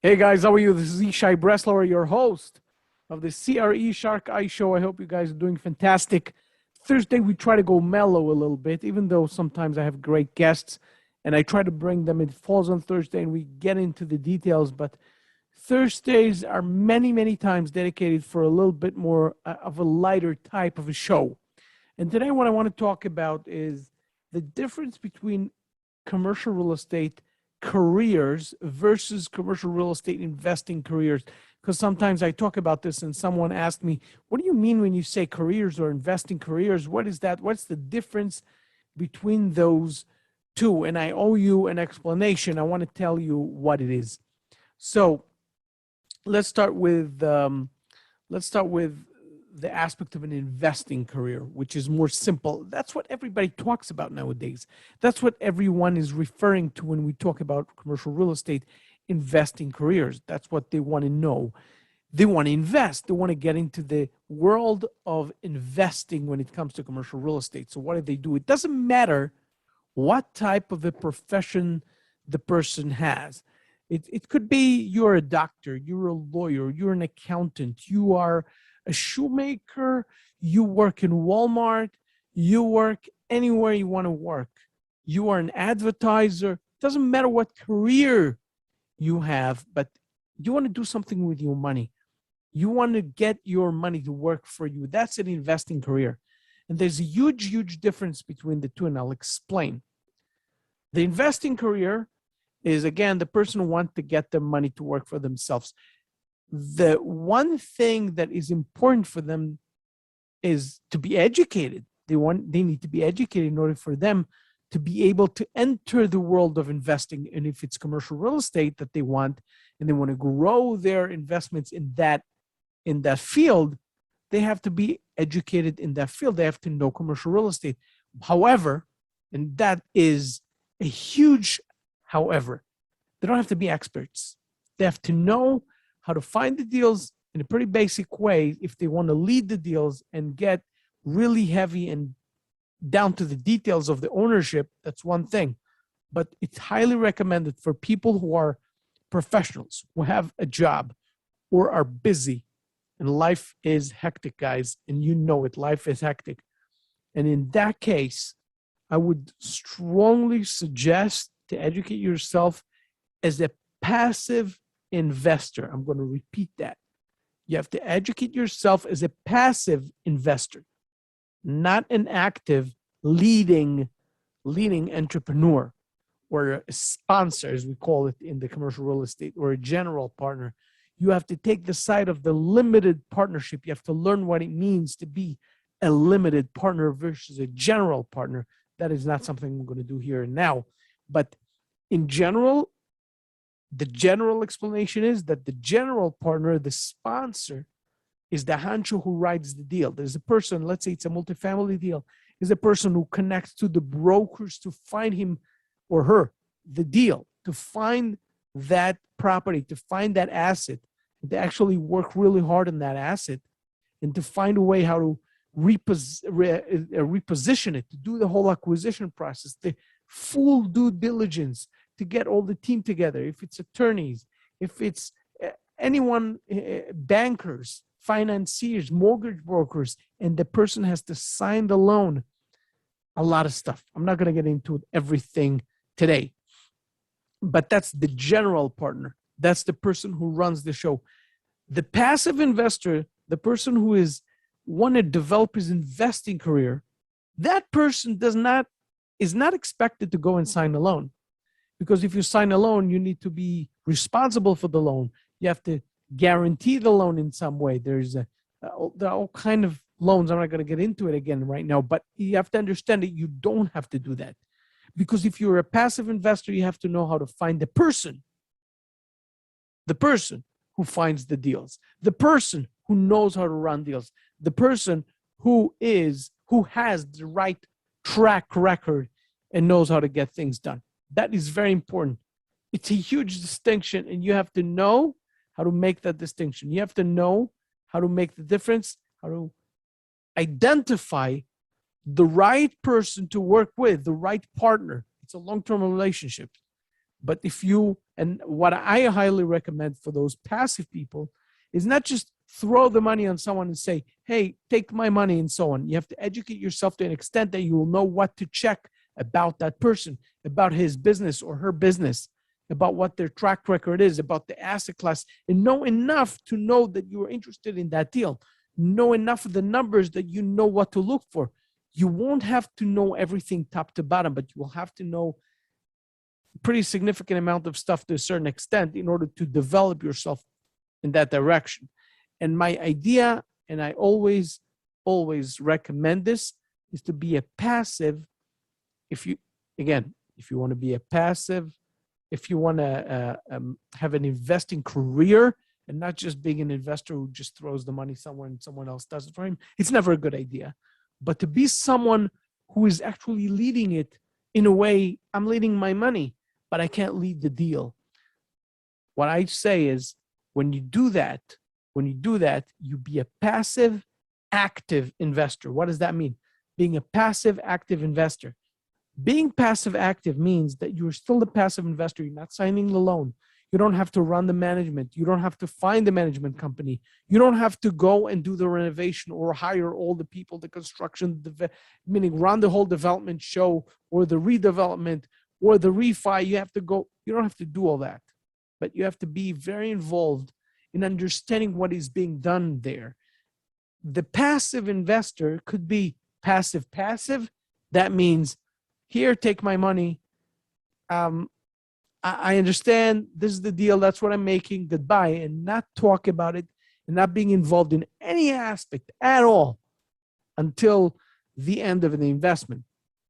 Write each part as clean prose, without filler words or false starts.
Hey guys, how are you? This is Ishai Breslauer, your host of the CRE SharkEye Show. I hope you guys are doing fantastic. Thursday, we try to go mellow a little bit, even though sometimes I have great guests and I try to bring them. It falls on Thursday and we get into the details, but Thursdays are many, many times dedicated for a little bit more of a lighter type of a show. And today, what I want to talk about is the difference between commercial real estate careers versus commercial real estate investing careers. Because sometimes I talk about this and someone asked me, what do you mean when you say careers or investing careers? What is that? What's the difference between those two? And I owe you an explanation. I want to tell you what it is. So let's start with the aspect of an investing career, which is more simple. That's what everybody talks about nowadays. That's what everyone is referring to when we talk about commercial real estate investing careers. That's what they want to know. They want to invest. They want to get into the world of investing when it comes to commercial real estate. So what do? It doesn't matter what type of a profession the person has. It could be you're a doctor, you're a lawyer, you're an accountant, you are a shoemaker, you work in Walmart, you work anywhere you want to work. You are an advertiser. Doesn't matter what career you have, but you want to do something with your money. You want to get your money to work for you. That's an investing career. And there's a huge, huge difference between the two, and I'll explain. The investing career is, again, the person who wants to get their money to work for themselves. The one thing that is important for them is to be educated. They need to be educated in order for them to be able to enter the world of investing. And if it's commercial real estate that they want, and they want to grow their investments in that field, they have to be educated in that field. They have to know commercial real estate. However, and that is a huge however, they don't have to be experts. They have to know how to find the deals in a pretty basic way if they want to lead the deals and get really heavy and down to the details of the ownership. That's one thing. But it's highly recommended for people who are professionals, who have a job or are busy. And life is hectic, guys. And you know it. Life is hectic. And in that case, I would strongly suggest to educate yourself as a passive investor. I'm going to repeat that. You have to educate yourself as a passive investor, not an active leading entrepreneur or a sponsor, as we call it in the commercial real estate, or a general partner. You have to take the side of the limited partnership. You have to learn what it means to be a limited partner versus a general partner. That is not something I'm going to do here and now. But in general, the general explanation is that the general partner, the sponsor, is the honcho who rides the deal. There's a person, let's say it's a multifamily deal, is a person who connects to the brokers to find him or her the deal, to find that property, to find that asset, and to actually work really hard on that asset, and to find a way how to reposition it, to do the whole acquisition process, the full due diligence, to get all the team together. If it's attorneys, if it's anyone, bankers, financiers, mortgage brokers, and the person has to sign the loan, a lot of stuff. I'm not going to get into everything today, but that's the general partner. That's the person who runs the show. The passive investor, the person who is want to develop his investing career, that person is not expected to go and sign a loan. Because if you sign a loan, you need to be responsible for the loan. You have to guarantee the loan in some way. There are all kind of loans. I'm not going to get into it again right now, but you have to understand that you don't have to do that. Because if you're a passive investor, you have to know how to find the person who finds the deals, the person who knows how to run deals, the person who has the right track record and knows how to get things done. That is very important. It's a huge distinction, and you have to know how to make that distinction. You have to know how to make the difference, how to identify the right person to work with, the right partner. It's a long-term relationship. But if you And what I highly recommend for those passive people is not just throw the money on someone and say, hey, take my money and so on. You have to educate yourself to an extent that you will know what to check about that person, about his business or her business, about what their track record is, about the asset class, and know enough to know that you are interested in that deal. Know enough of the numbers that you know what to look for. You won't have to know everything top to bottom, but you will have to know a pretty significant amount of stuff to a certain extent in order to develop yourself in that direction. And my idea, and I always recommend this, is to be a passive. If you want to be a passive, if you want to have an investing career and not just being an investor who just throws the money somewhere and someone else does it for him, it's never a good idea. But to be someone who is actually leading it in a way, I'm leading my money, but I can't lead the deal. What I say is, when you do that, you be a passive, active investor. What does that mean? Being a passive, active investor. Being passive active means that you're still a passive investor. You're not signing the loan. You don't have to run the management. You don't have to find the management company. You don't have to go and do the renovation or hire all the people, the construction, meaning run the whole development show or the redevelopment or the refi. You don't have to do all that, but you have to be very involved in understanding what is being done there. The passive investor could be passive. That means, here, take my money. I understand this is the deal. That's what I'm making. Goodbye. And not talk about it and not being involved in any aspect at all until the end of the investment.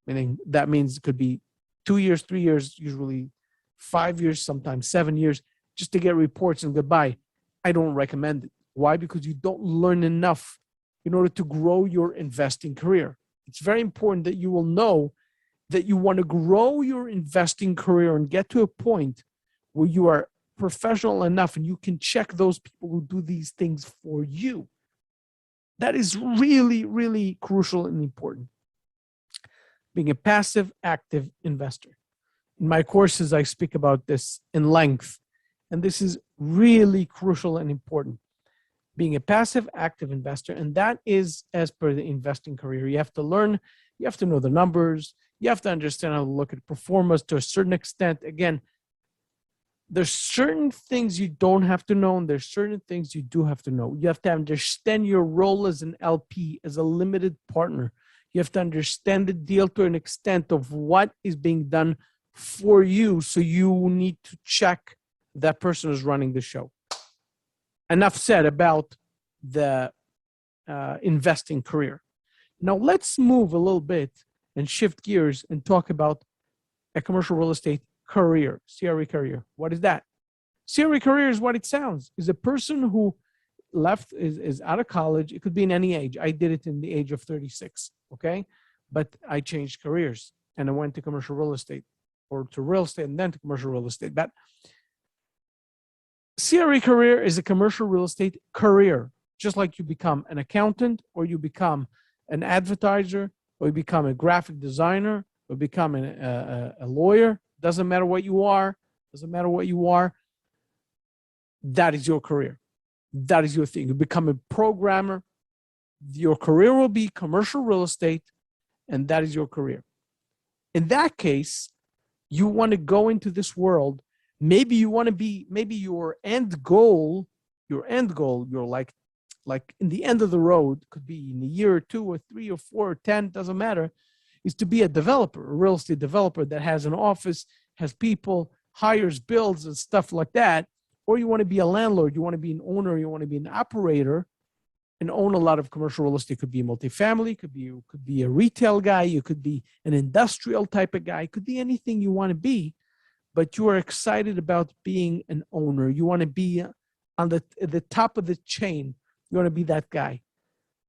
Meaning that means it could be 2 years, 3 years, usually 5 years, sometimes 7 years, just to get reports and goodbye. I don't recommend it. Why? Because you don't learn enough in order to grow your investing career. It's very important that you will know that you want to grow your investing career and get to a point where you are professional enough and you can check those people who do these things for you. That is really, really crucial and important. Being a passive, active investor. In my courses, I speak about this in length, and this is really crucial and important. Being a passive, active investor, and that is as per the investing career. You have to learn, you have to know the numbers, you have to understand how to look at performance to a certain extent. Again, there's certain things you don't have to know, and there's certain things you do have to know. You have to understand your role as an LP, as a limited partner. You have to understand the deal to an extent of what is being done for you. So you need to check that person who's running the show. Enough said about the investing career. Now let's move a little bit and shift gears and talk about a commercial real estate career, CRE career. What is that? CRE career is what it sounds. Is a person who left, is out of college. It could be in any age. I did it in the age of 36, okay? But I changed careers and I went to commercial real estate, or to real estate and then to commercial real estate. But CRE career is a commercial real estate career, just like you become an accountant or you become an advertiser or you become a graphic designer or become a lawyer. Doesn't matter what you are. Doesn't matter what you are. That is your career. That is your thing. You become a programmer. Your career will be commercial real estate, and that is your career. In that case, you want to go into this world. Maybe you want to be, maybe your end goal, you're like in the end of the road, could be in a year or 2 or 3 or 4 or 10, doesn't matter, is to be a developer, a real estate developer that has an office, has people, hires, builds and stuff like that. Or you want to be a landlord, you want to be an owner, you want to be an operator and own a lot of commercial real estate. Could be multifamily, could be a retail guy, you could be an industrial type of guy, it could be anything you want to be, but you are excited about being an owner. You want to be on the top of the chain. You want to be that guy.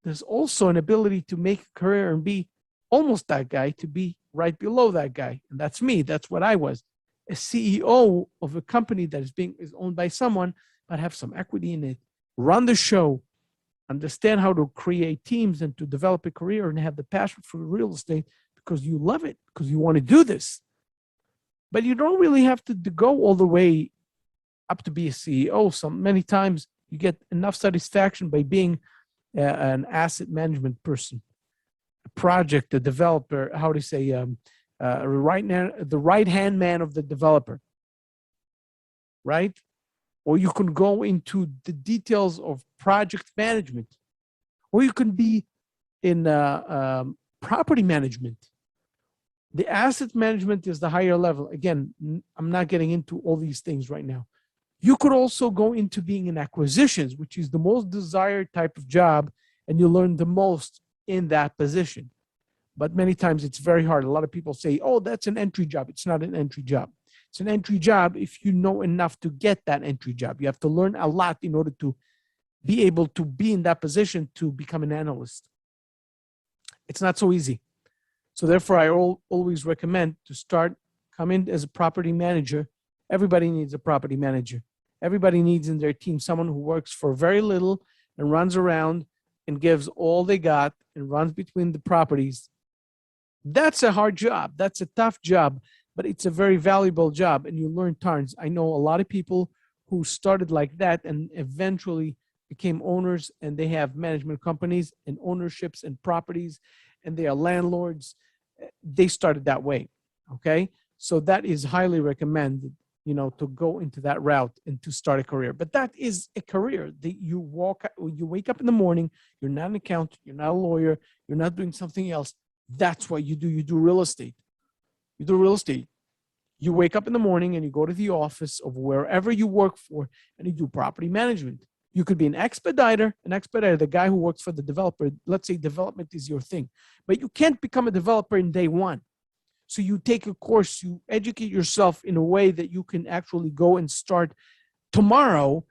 There's also an ability to make a career and be almost that guy, to be right below that guy. And that's me. That's what I was. A CEO of a company that is owned by someone, but have some equity in it, run the show, understand how to create teams and to develop a career and have the passion for real estate because you love it, because you want to do this. But you don't really have to go all the way up to be a CEO. Many times you get enough satisfaction by being an asset management person, a project, a developer, how to say, the right hand man of the developer, right? Or you can go into the details of project management, or you can be in property management. The asset management is the higher level. Again, I'm not getting into all these things right now. You could also go into being in acquisitions, which is the most desired type of job, and you learn the most in that position. But many times it's very hard. A lot of people say, oh, that's an entry job. It's not an entry job. It's an entry job if you know enough to get that entry job. You have to learn a lot in order to be able to be in that position to become an analyst. It's not so easy. So therefore, I always recommend to come in as a property manager. Everybody needs a property manager. Everybody needs in their team someone who works for very little and runs around and gives all they got and runs between the properties. That's a hard job. That's a tough job, but it's a very valuable job, and you learn tons. I know a lot of people who started like that and eventually became owners, and they have management companies and ownerships and properties, and they are landlords. They started that way, okay? So that is highly recommended, to go into that route and to start a career. But that is a career that you wake up in the morning, you're not an accountant, you're not a lawyer, you're not doing something else. That's what you do. You do real estate. You do real estate. You wake up in the morning and you go to the office of wherever you work for and you do property management. You could be an expediter, the guy who works for the developer. Let's say development is your thing, but you can't become a developer in day one. So you take a course, you educate yourself in a way that you can actually go and start tomorrow.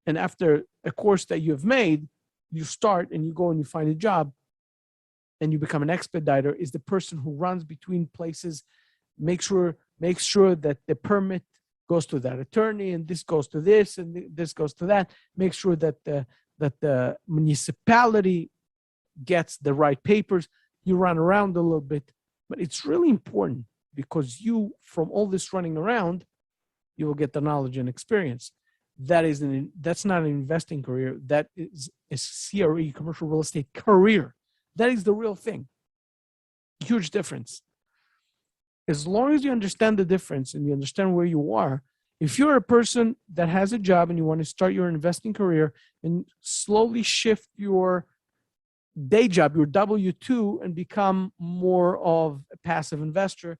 And after a course that you have made, you start and you go and you find a job and you become an expediter, is the person who runs between places, make sure that the permit goes to that attorney and this goes to this and this goes to that. Make sure that the municipality gets the right papers. You run around a little bit, but it's really important because from all this running around, you will get the knowledge and experience. That's not an investing career. That is a CRE, commercial real estate career. That is the real thing. Huge difference. As long as you understand the difference and you understand where you are, if you're a person that has a job and you want to start your investing career and slowly shift your day job, your W-2, and become more of a passive investor,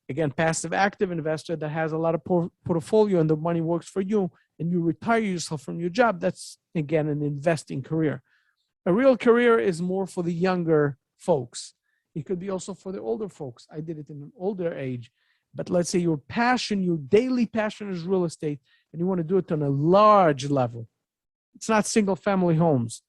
again, passive active investor that has a lot of portfolio and the money works for you, and you retire yourself from your job, that's, again, an investing career. A real career is more for the younger folks. It could be also for the older folks. I did it in an older age. But let's say your daily passion is real estate, and you want to do it on a large level. It's not single family homes.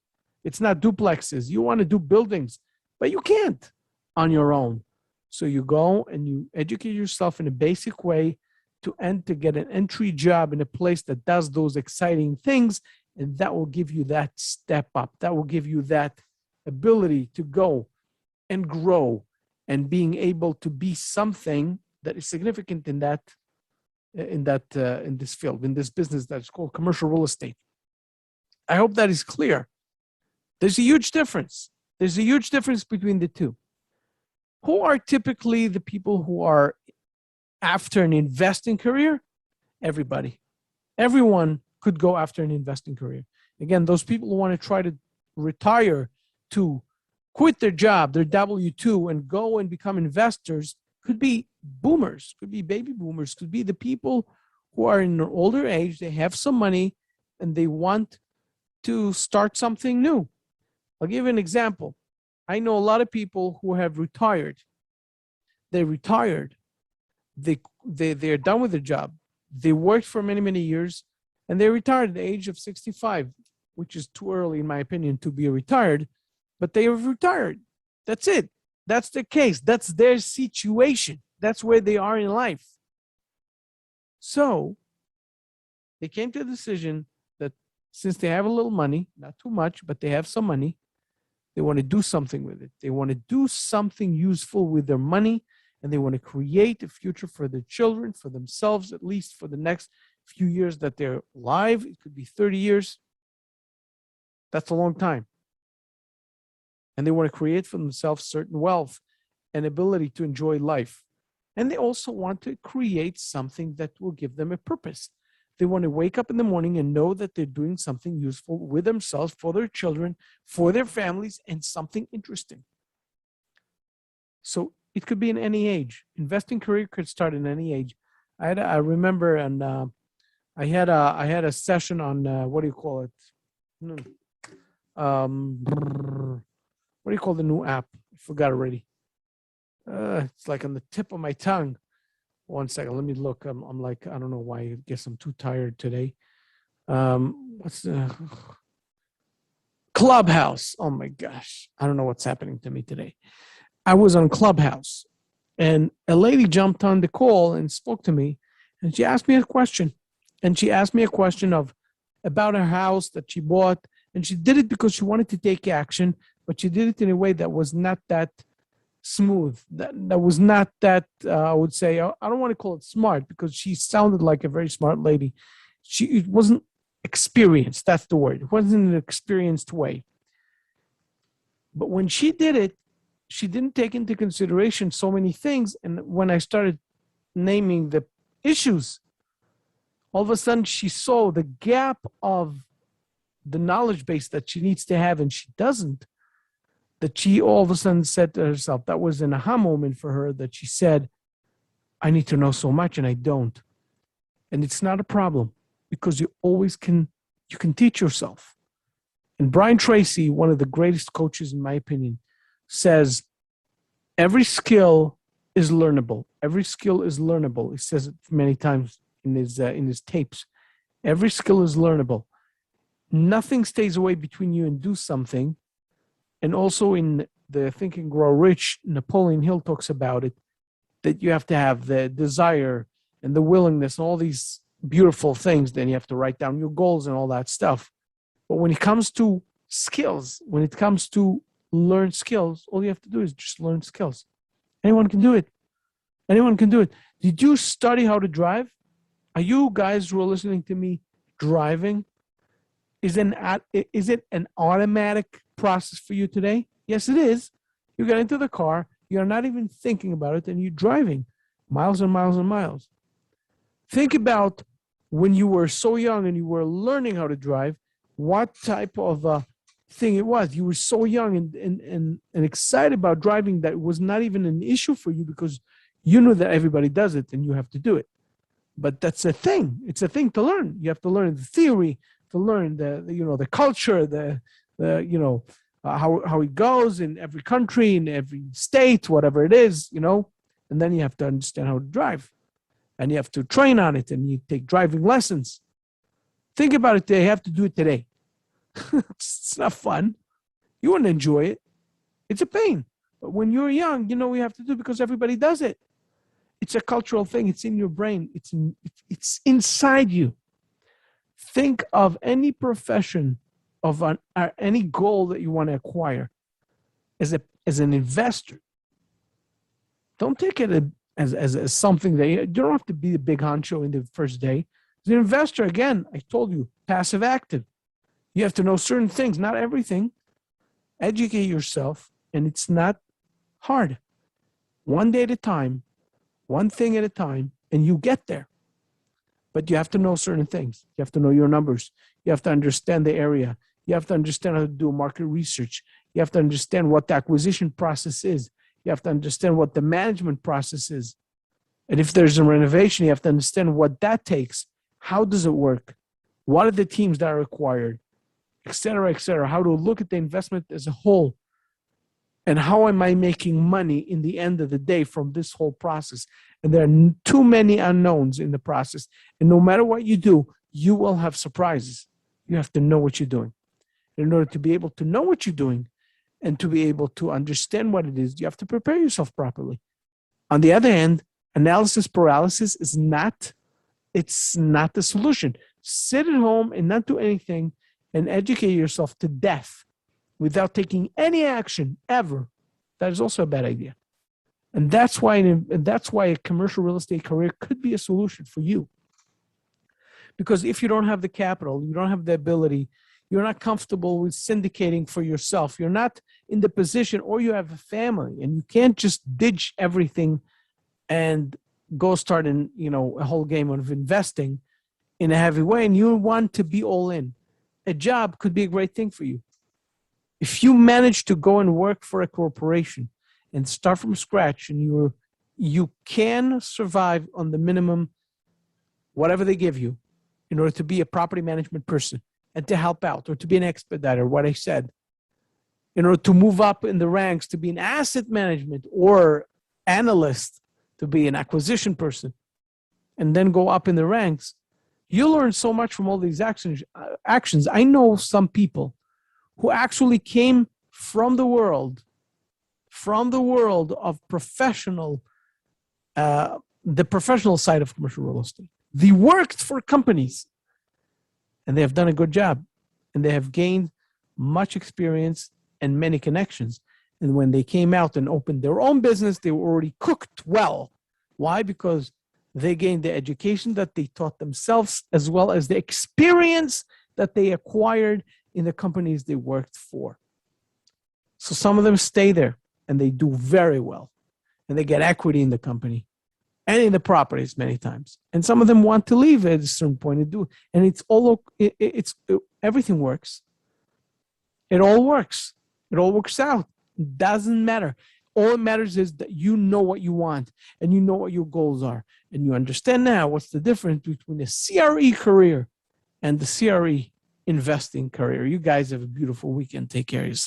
It's not duplexes. You want to do buildings, but you can't on your own. So you go and you educate yourself in a basic way to get an entry job in a place that does those exciting things, and that will give you that step up. That will give you that ability to go and grow and being able to be something that is significant in this field, in this business that's called commercial real estate. I hope that is clear. There's a huge difference. There's a huge difference between the two. Who are typically the people who are after an investing career? Everybody. Everyone could go after an investing career. Again, those people who want to try to retire, to quit their job, their W-2, and go and become investors, could be boomers, could be baby boomers, could be the people who are in an older age, they have some money, and they want to start something new. I'll give you an example. I know a lot of people who have retired. They retired. They're done with their job. They worked for many, many years, and they retired at the age of 65, which is too early, in my opinion, to be retired, but they have retired. That's it. That's the case. That's their situation. That's where they are in life. So they came to a decision that since they have a little money, not too much, but they have some money, they want to do something with it. They want to do something useful with their money, and they want to create a future for their children, for themselves, at least for the next few years that they're alive. It could be 30 years. That's a long time. And they want to create for themselves certain wealth and ability to enjoy life. And they also want to create something that will give them a purpose. They want to wake up in the morning and know that they're doing something useful with themselves, for their children, for their families, and something interesting. So it could be in any age. Investing career could start in any age. I remember, and I had a session on what do you call it? What do you call the new app? I forgot already. It's like on the tip of my tongue. One second, let me look. I'm like, I don't know why. I guess I'm too tired today. What's the Clubhouse? Oh my gosh, I don't know what's happening to me today. I was on Clubhouse, and a lady jumped on the call and spoke to me, and she asked me a question. And she asked me a question about her house that she bought, and she did it because she wanted to take action, but she did it in a way that was not that smooth. That was not that, I would say, I don't want to call it smart, because she sounded like a very smart lady. It wasn't experienced. That's the word. It wasn't an experienced way. But when she did it, she didn't take into consideration so many things. And when I started naming the issues, all of a sudden she saw the gap of the knowledge base that she needs to have, and she doesn't. That she all of a sudden said to herself, that was an aha moment for her, that she said, I need to know so much and I don't. And it's not a problem, because you can teach yourself. And Brian Tracy, one of the greatest coaches in my opinion, says every skill is learnable. Every skill is learnable. He says it many times in his tapes. Every skill is learnable. Nothing stays away between you and do something. And also in the Think and Grow Rich, Napoleon Hill talks about it, that you have to have the desire and the willingness and all these beautiful things. Then you have to write down your goals and all that stuff. But when it comes to skills, when it comes to learn skills, all you have to do is just learn skills. Anyone can do it. Anyone can do it. Did you study how to drive? Are you guys who are listening to me driving? Is it an automatic process for you today? Yes, it is. You get into the car, you're not even thinking about it, and you're driving miles and miles and miles. Think about when you were so young and you were learning how to drive, what type of thing it was. You were so young and excited about driving that it was not even an issue for you, because you knew that everybody does it and you have to do it. But that's a thing. It's a thing to learn. You have to learn the theory, to learn the culture, how it goes in every country, in every state, whatever it is, and then you have to understand how to drive, and you have to train on it, and you take driving lessons. Think about it. They have to do it today. It's not fun. You wouldn't enjoy it. It's a pain. But when you're young, you have to do it because everybody does it. It's a cultural thing. It's in your brain. It's inside you. Think of any profession, of any goal that you want to acquire as an investor. Don't take it as something that you don't have to be a big honcho in the first day. As an investor, again, I told you, passive active. You have to know certain things, not everything. Educate yourself, and it's not hard. One day at a time, one thing at a time, and you get there. But you have to know certain things. You have to know your numbers. You have to understand the area. You have to understand how to do market research. You have to understand what the acquisition process is. You have to understand what the management process is. And if there's a renovation, you have to understand what that takes. How does it work? What are the teams that are required? Et cetera, et cetera. How to look at the investment as a whole. And how am I making money in the end of the day from this whole process? And there are too many unknowns in the process. And no matter what you do, you will have surprises. You have to know what you're doing. In order to be able to know what you're doing and to be able to understand what it is, you have to prepare yourself properly. On the other hand, analysis paralysis is not the solution. Sit at home and not do anything and educate yourself to death without taking any action ever. That is also a bad idea. And that's why a commercial real estate career could be a solution for you. Because if you don't have the capital, you don't have the ability, you're not comfortable with syndicating for yourself, you're not in the position, or you have a family and you can't just ditch everything and go start a whole game of investing in a heavy way, and you want to be all in. A job could be a great thing for you. If you manage to go and work for a corporation and start from scratch, and you can survive on the minimum, whatever they give you, in order to be a property management person and to help out, or to be an expediter, what I said, in order to move up in the ranks to be an asset management or analyst, to be an acquisition person, and then go up in the ranks, you learn so much from all these actions. I know some people who actually came from the world of the professional side of commercial real estate. They worked for companies and they have done a good job, and they have gained much experience and many connections. And when they came out and opened their own business, they were already cooked well. Why? Because they gained the education that they taught themselves, as well as the experience that they acquired in the companies they worked for. So some of them stay there and they do very well, and they get equity in the company and in the properties many times. And some of them want to leave at a certain point and do, and everything works. It all works. It all works out. It doesn't matter. All that matters is that you know what you want and you know what your goals are. And you understand now what's the difference between the CRE career and the CRE investing career. You guys have a beautiful weekend. Take care of yourself.